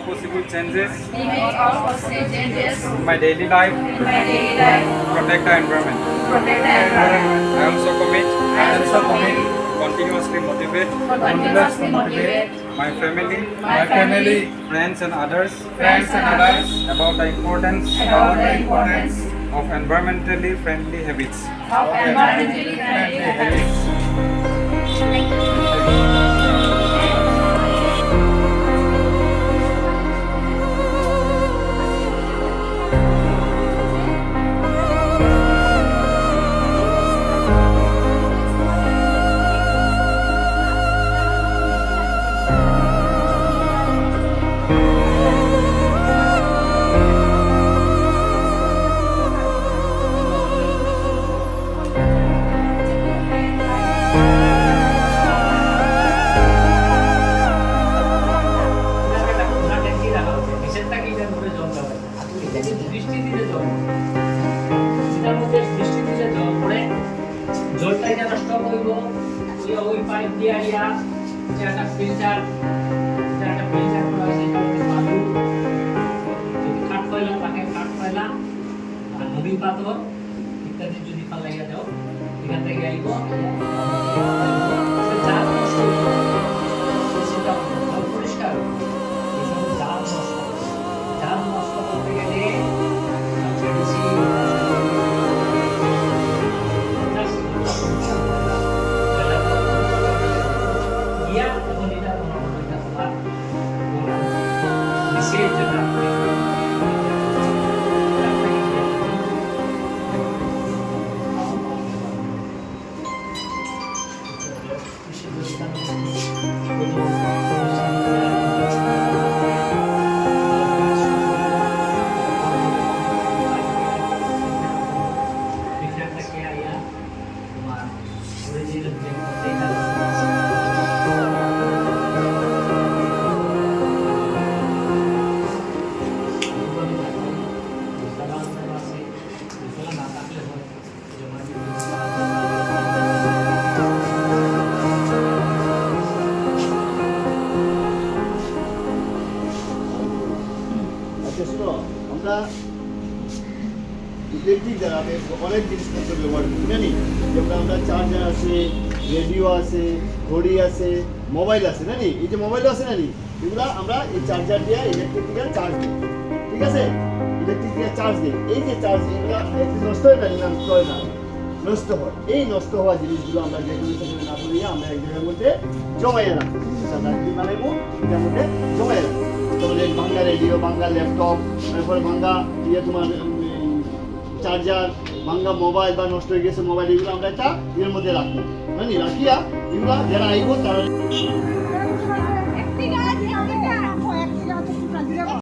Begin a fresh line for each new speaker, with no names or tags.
possible changes
We make all possible changes
in my daily life
in my daily life
to protect the environment.
to protect the environment.
I also commit
I also commit
to continuously motivate
to continuously motivate
my family,
my family,
friends and others about
about the importance
of environmentally friendly habits.
of environmentally friendly habits.
জলটাই যেন stock হইব ওই pipe দিয়ে আইয়া যে একটা filter করা হয়েছে বালু যদি কাঠ কয়লা থাকে কাঠ কয়লা আর নদী পাথর ইত্যাদি যদি ফালাইয়া দাও এখান থেকে আইব যা নষ্ট হইব সেটা পরিষ্কার এইসব জাল নষ্ট করতে গেলে
আমরা ইলেকট্রিক দ্বারা অনেক জিনিসপত্র ব্যবহার করি জানি, যেমন আমরা চার্জার আছে, রেডিও আছে, ঘড়ি আছে, মোবাইল আছে জানি, এই যে মোবাইল আছে জানি, এগুলো আমরা এই চার্জার দিয়ে ইলেকট্রিক দিয়ে চার্জ দিই, ঠিক আছে, ইলেকট্রিক দিয়ে চার্জ দিই। এই যে চার্জ এগুলো নষ্ট হয় না, নষ্ট হয় না, নষ্ট হয়। এই নষ্ট হওয়া জিনিসগুলো আমরা যেগুলো সেখানে না করিয়ে আমরা এক জায়গার মধ্যে জমাইয়ে রাখি, বানাইবো এটার মধ্যে জমাইয়ে রাখি। তোমাদের ভাঙ্গা রেডিও, ভাঙ্গা ল্যাপটপ, তারপরে ভাঙ্গা তোমার চার্জার, ভাঙ্গা মোবাইল বা নষ্ট হয়ে গেছে মোবাইল, এগুলো আমরা একটা এর মধ্যে রাখি, রাখিয়া এগুলো যারা আইব তারা